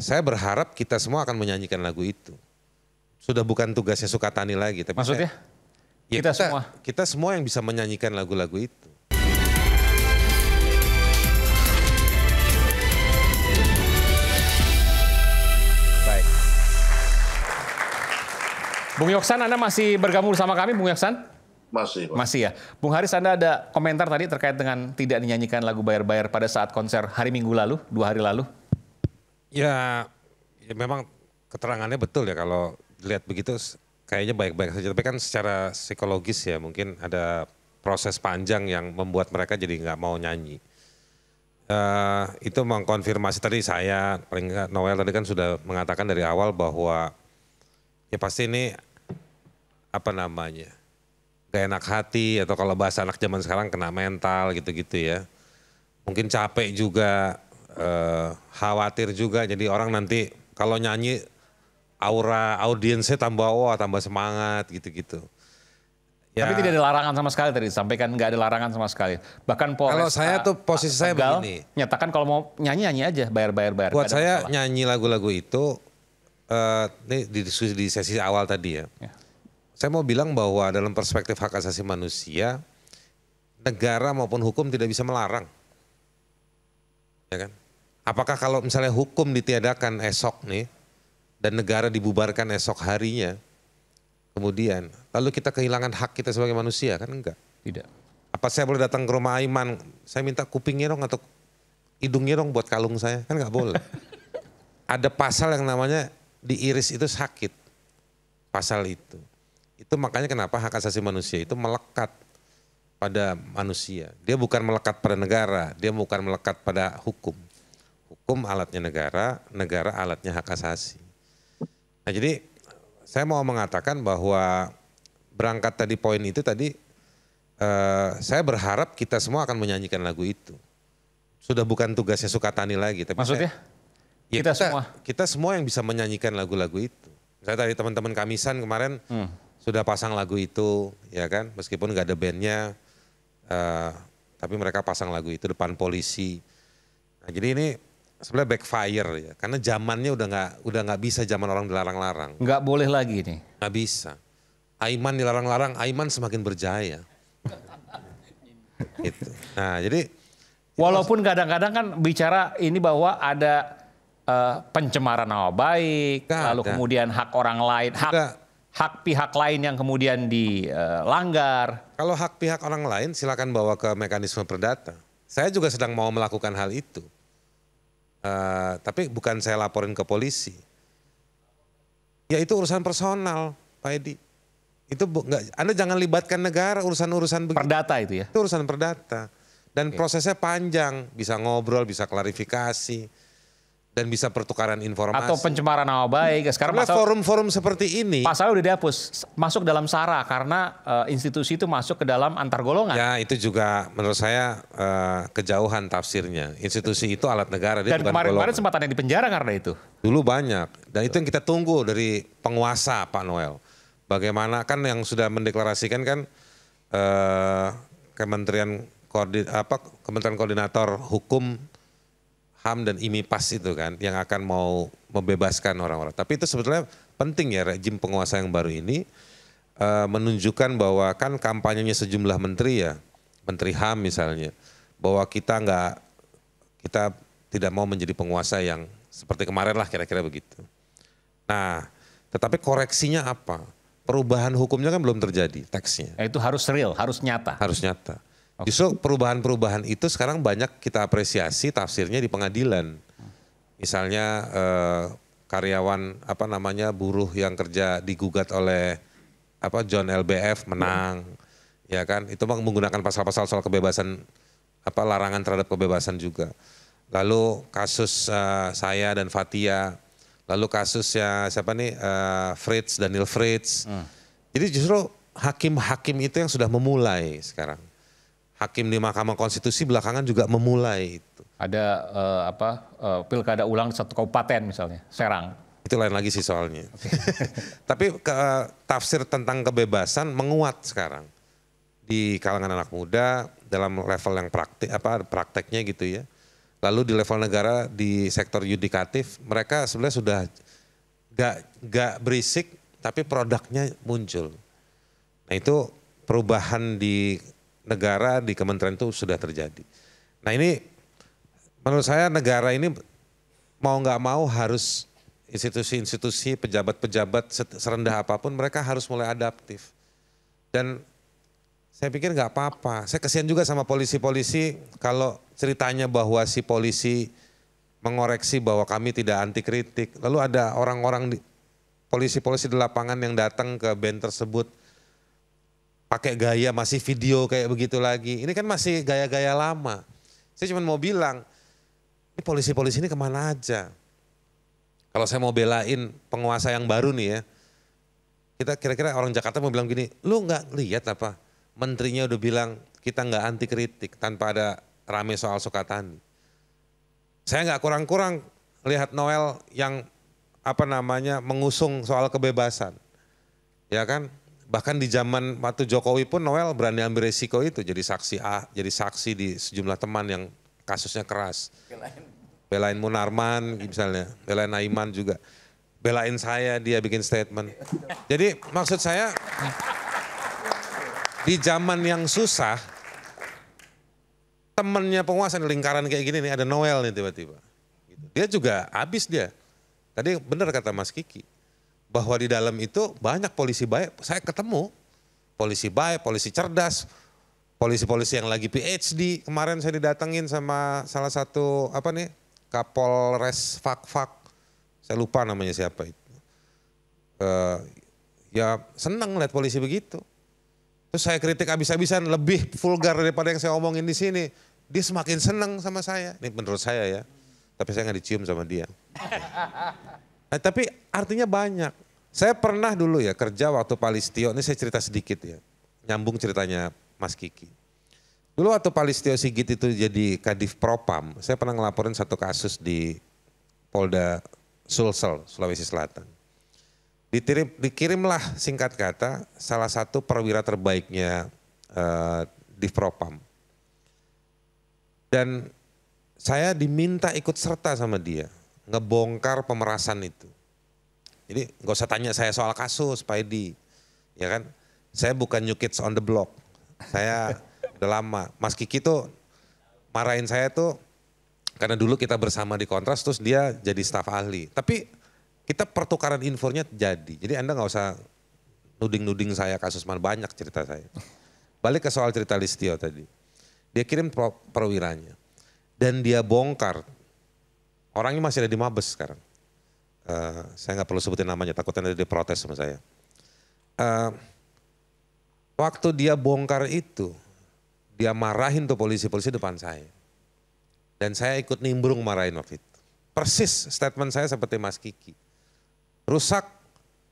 saya berharap kita semua akan menyanyikan lagu itu. Sudah bukan tugasnya Sukatani lagi. Tapi maksudnya? Kita semua yang bisa menyanyikan lagu-lagu itu. Baik. Bung Yoksan, Anda masih bergabung bersama kami, Bung Yoksan? Masih, Pak. Masih ya. Bung Haris, Anda ada komentar tadi terkait dengan tidak dinyanyikan lagu Bayar-Bayar pada saat konser hari Minggu lalu, 2 hari lalu? Ya memang keterangannya betul ya, kalau dilihat begitu kayaknya baik-baik saja. Tapi kan secara psikologis ya mungkin ada proses panjang yang membuat mereka jadi nggak mau nyanyi. Itu mengkonfirmasi tadi saya, paling nggak Noel tadi kan sudah mengatakan dari awal bahwa ya pasti ini apa namanya, gak enak hati atau kalau bahasa anak zaman sekarang kena mental gitu-gitu ya. Mungkin capek juga, khawatir juga, jadi orang nanti kalau nyanyi aura audiensnya tambah tambah semangat gitu-gitu. Ya. Tapi tidak ada larangan sama sekali tadi disampaikan, nggak ada larangan sama sekali. Bahkan Polres kalau saya tuh posisi saya begini. Nyatakan kalau mau nyanyi aja, bayar. Buat saya nyanyi lagu-lagu itu, ini di sesi awal tadi ya. Saya mau bilang bahwa dalam perspektif hak asasi manusia, negara maupun hukum tidak bisa melarang. Ya kan? Apakah kalau misalnya hukum ditiadakan esok nih, dan negara dibubarkan esok harinya, kemudian lalu kita kehilangan hak kita sebagai manusia, kan enggak? Tidak. Apa saya boleh datang ke rumah Aiman, saya minta kupingnya dong atau hidungnya dong buat kalung saya? Kan nggak boleh. Ada pasal yang namanya diiris itu sakit, pasal itu. Itu makanya kenapa hak asasi manusia itu melekat pada manusia. Dia bukan melekat pada negara, dia bukan melekat pada hukum. Hukum alatnya negara, negara alatnya hak asasi. Nah jadi saya mau mengatakan bahwa berangkat tadi poin itu tadi, saya berharap kita semua akan menyanyikan lagu itu. Sudah bukan tugasnya Sukatani lagi. Tapi maksudnya? Kita semua yang bisa menyanyikan lagu-lagu itu. Saya tadi teman-teman Kamisan kemarin sudah pasang lagu itu, ya kan, meskipun nggak ada bandnya, tapi mereka pasang lagu itu depan polisi. Nah, jadi ini sebenarnya backfire ya, karena zamannya udah nggak bisa zaman orang dilarang-larang. Nggak boleh lagi nih. Nggak bisa. Aiman dilarang-larang, Aiman semakin berjaya. Gitu. Nah jadi. Walaupun kadang-kadang kan bicara ini bahwa ada pencemaran nama baik, lalu kemudian hak orang lain, hak pihak lain yang kemudian dilanggar. Kalau hak pihak orang lain silakan bawa ke mekanisme perdata. Saya juga sedang mau melakukan hal itu. Tapi bukan saya laporin ke polisi. Ya itu urusan personal, Pak Edi. Itu Anda jangan libatkan negara urusan-urusan begitu. Perdata itu ya? Itu urusan perdata. Dan prosesnya panjang, bisa ngobrol, bisa klarifikasi. Dan bisa pertukaran informasi. Atau pencemaran nama baik. Sekarang forum-forum seperti ini. Pasalnya udah dihapus, masuk dalam SARA karena institusi itu masuk ke dalam antar golongan. Ya itu juga menurut saya kejauhan tafsirnya. Institusi itu alat negara. Dan kemarin-kemarin sempat ada yang dipenjara karena itu. Dulu banyak. Dan itu yang kita tunggu dari penguasa Pak Noel. Bagaimana kan yang sudah mendeklarasikan kan Kementerian Koordinator Hukum, HAM dan IMIPAS itu kan yang akan mau membebaskan orang-orang. Tapi itu sebetulnya penting ya rejim penguasa yang baru ini menunjukkan bahwa kan kampanyenya sejumlah menteri ya, Menteri HAM misalnya, bahwa kita tidak mau menjadi penguasa yang seperti kemarin lah kira-kira begitu. Nah, tetapi koreksinya apa? Perubahan hukumnya kan belum terjadi teksnya. Itu harus real, harus nyata. Harus nyata. Justru perubahan-perubahan itu sekarang banyak kita apresiasi tafsirnya di pengadilan. Misalnya karyawan buruh yang kerja digugat oleh John LBF menang, ya kan? Itu menggunakan pasal-pasal soal kebebasan larangan terhadap kebebasan juga. Lalu kasus saya dan Fathia, lalu kasusnya Fritz, Daniel Fritz. Jadi justru hakim-hakim itu yang sudah memulai sekarang. Hakim di Mahkamah Konstitusi belakangan juga memulai itu. Ada pilkada ulang di satu kabupaten misalnya, Serang. Itu lain lagi sih soalnya. Tapi tafsir tentang kebebasan menguat sekarang di kalangan anak muda dalam level yang prakteknya gitu ya. Lalu di level negara, di sektor yudikatif, mereka sebenarnya sudah gak berisik, tapi produknya muncul. Nah itu perubahan di negara, di kementerian itu sudah terjadi. Nah ini menurut saya negara ini mau nggak mau harus institusi-institusi, pejabat-pejabat serendah apapun mereka harus mulai adaptif. Dan saya pikir nggak apa-apa. Saya kasihan juga sama polisi-polisi kalau ceritanya bahwa si polisi mengoreksi bahwa kami tidak anti kritik. Lalu ada orang-orang polisi-polisi di lapangan yang datang ke band tersebut pakai gaya masih video kayak begitu lagi. Ini kan masih gaya-gaya lama. Saya cuma mau bilang, ini polisi-polisi ini kemana aja? Kalau saya mau belain penguasa yang baru nih ya, kita kira-kira orang Jakarta mau bilang gini, lu nggak lihat apa? Menterinya udah bilang kita nggak anti kritik tanpa ada rame soal Sukatani. Saya nggak kurang-kurang lihat Noel yang mengusung soal kebebasan, ya kan? Bahkan di zaman waktu Jokowi pun Noel berani ambil resiko itu jadi saksi di sejumlah teman yang kasusnya keras. Belain Munarman misalnya, belain Aiman juga, belain saya dia bikin statement. Jadi maksud saya di zaman yang susah, temennya penguasa di lingkaran kayak gini nih, ada Noel nih tiba-tiba. Dia juga habis dia. Tadi benar kata Mas Kiki, bahwa di dalam itu banyak polisi baik, saya ketemu. Polisi baik, polisi cerdas, polisi-polisi yang lagi PhD. Kemarin saya didatengin sama salah satu Kapolres Fak-Fak, saya lupa namanya siapa itu. Ya senang lihat polisi begitu. Terus saya kritik habis-habisan, lebih vulgar daripada yang saya omongin di sini. Dia semakin senang sama saya. Ini menurut saya ya. Tapi saya nggak dicium sama dia. Nah, tapi artinya banyak. Saya pernah dulu ya kerja waktu Pak Listio. Ini saya cerita sedikit ya. Nyambung ceritanya Mas Kiki. Dulu waktu Pak Listio Sigit itu jadi Kadif Propam. Saya pernah ngelaporin satu kasus di Polda Sulsel, Sulawesi Selatan. Dikirimlah singkat kata salah satu perwira terbaiknya di Propam. Dan saya diminta ikut serta sama dia, ngebongkar pemerasan itu. Jadi nggak usah tanya saya soal kasus Pak Edi, ya kan? Saya bukan new kids on the block, saya udah lama. Mas Kiki tuh marahin saya tuh karena dulu kita bersama di Kontras terus dia jadi staf ahli. Tapi kita pertukaran infonya jadi. Jadi Anda nggak usah nuding-nuding saya kasus mana, banyak cerita saya. Balik ke soal cerita Listio tadi. Dia kirim perwiranya. Dan dia bongkar. Orangnya masih ada di Mabes sekarang. Saya nggak perlu sebutin namanya, takutnya dia protes sama saya. Waktu dia bongkar itu, dia marahin tuh polisi-polisi depan saya. Dan saya ikut nimbrung marahin waktu itu. Persis statement saya seperti Mas Kiki. Rusak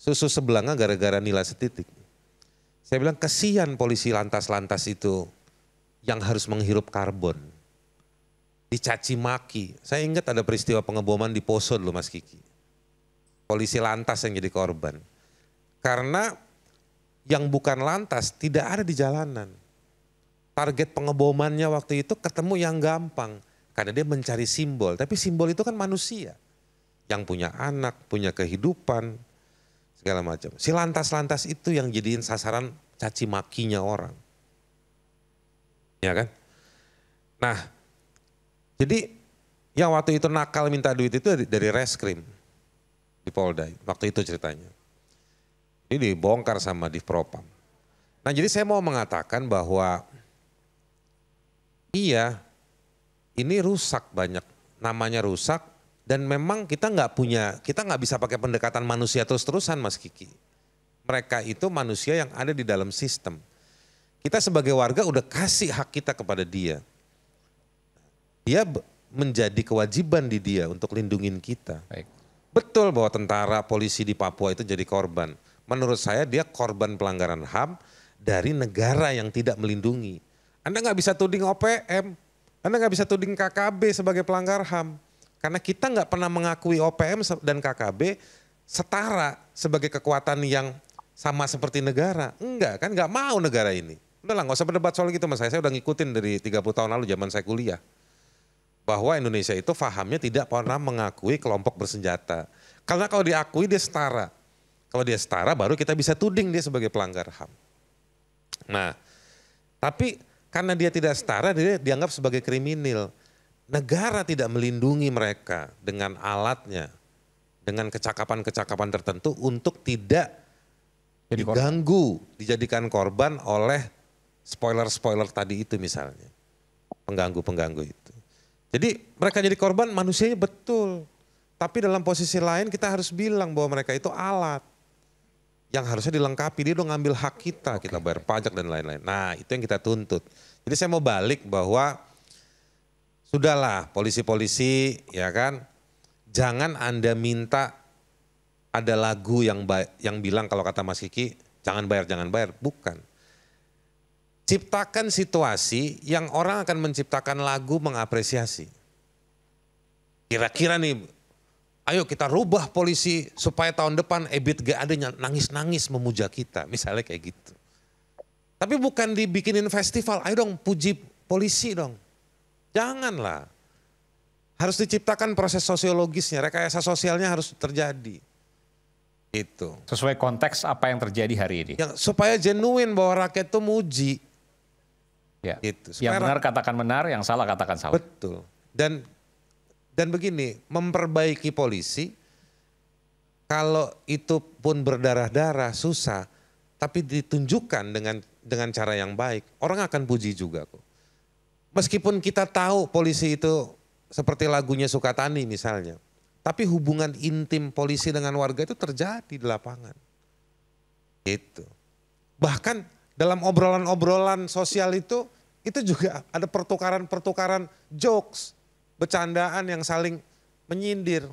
susu sebelanga gara-gara nilai setitik. Saya bilang kesian polisi lantas-lantas itu yang harus menghirup karbon. Dicaci maki. Saya ingat ada peristiwa pengeboman di Poso dulu Mas Kiki. Polisi lantas yang jadi korban. Karena yang bukan lantas tidak ada di jalanan. Target pengebomannya waktu itu ketemu yang gampang. Karena dia mencari simbol. Tapi simbol itu kan manusia. Yang punya anak, punya kehidupan, segala macam. Si lantas-lantas itu yang jadiin sasaran caci makinya orang. Ya kan? Nah, jadi yang waktu itu nakal minta duit itu dari reskrim di Polda. Waktu itu ceritanya. Ini dibongkar sama Divpropam. Nah jadi saya mau mengatakan bahwa iya, ini rusak banyak. Namanya rusak. Dan memang kita nggak bisa pakai pendekatan manusia terus-terusan Mas Kiki. Mereka itu manusia yang ada di dalam sistem. Kita sebagai warga udah kasih hak kita kepada dia. Dia menjadi kewajiban di dia untuk lindungin kita. Baik. Betul bahwa tentara, polisi di Papua itu jadi korban. Menurut saya dia korban pelanggaran HAM dari negara yang tidak melindungi. Anda nggak bisa tuding OPM, Anda nggak bisa tuding KKB sebagai pelanggar HAM. Karena kita nggak pernah mengakui OPM dan KKB setara sebagai kekuatan yang sama seperti negara. Enggak kan, nggak mau negara ini. Udah lah nggak usah berdebat soal gitu mas, saya udah ngikutin dari 30 tahun lalu zaman saya kuliah. bahwa Indonesia itu fahamnya tidak pernah mengakui kelompok bersenjata. Karena kalau diakui dia setara. Kalau dia setara baru kita bisa tuding dia sebagai pelanggar HAM. Nah, tapi karena dia tidak setara dia dianggap sebagai kriminal. Negara tidak melindungi mereka dengan alatnya, dengan kecakapan-kecakapan tertentu untuk tidak diganggu, dijadikan korban oleh spoiler-spoiler tadi itu misalnya. Pengganggu-pengganggu itu. Jadi mereka jadi korban manusianya betul. Tapi dalam posisi lain kita harus bilang bahwa mereka itu alat. Yang harusnya dilengkapi, dia udah ngambil hak kita, kita bayar pajak dan lain-lain. Nah itu yang kita tuntut. Jadi saya mau balik bahwa sudahlah polisi-polisi ya kan. Jangan Anda minta ada lagu yang bilang kalau kata Mas Kiki, jangan bayar, bukan. Ciptakan situasi yang orang akan menciptakan lagu mengapresiasi. Kira-kira nih, ayo kita rubah polisi supaya tahun depan Ebit gak ada nangis-nangis memuja kita, misalnya kayak gitu. Tapi bukan dibikinin festival, ayo dong puji polisi dong. Janganlah. Harus diciptakan proses sosiologisnya, rekayasa sosialnya harus terjadi. Itu. Sesuai konteks apa yang terjadi hari ini. Supaya genuine bahwa rakyat itu muji. Ya. Gitu. Yang benar katakan benar, yang salah katakan salah. Betul. Dan begini, memperbaiki polisi, kalau itu pun berdarah-darah susah, tapi ditunjukkan dengan cara yang baik, orang akan puji juga kok. Meskipun kita tahu polisi itu seperti lagunya Sukatani misalnya. Tapi hubungan intim polisi dengan warga itu terjadi di lapangan. Gitu. Bahkan dalam obrolan-obrolan sosial itu juga ada pertukaran-pertukaran jokes, bercandaan yang saling menyindir.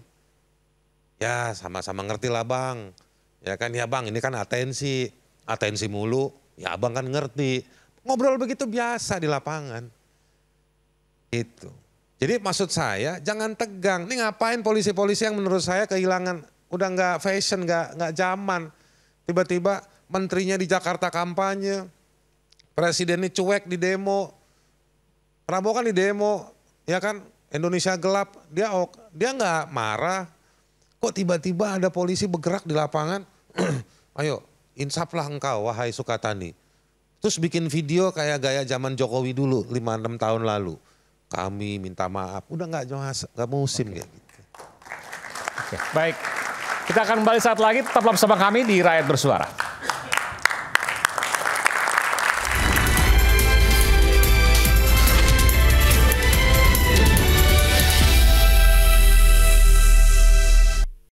Ya sama-sama ngerti lah bang. Ya kan ya bang ini kan atensi mulu. Ya abang kan ngerti. Ngobrol begitu biasa di lapangan. Gitu. Jadi maksud saya jangan tegang. Ini ngapain polisi-polisi yang menurut saya kehilangan, udah nggak fashion, nggak zaman. Tiba-tiba menterinya di Jakarta kampanye, presiden ini cuek di demo, Prabowo kan di demo, ya kan Indonesia gelap, dia nggak marah. Kok tiba-tiba ada polisi bergerak di lapangan? Ayo insaflah engkau wahai Sukatani. Terus bikin video kayak gaya zaman Jokowi dulu 5-6 tahun lalu. Kami minta maaf, udah nggak musim kayak gitu. Baik, kita akan kembali saat lagi, tetaplah bersama kami di Rakyat Bersuara.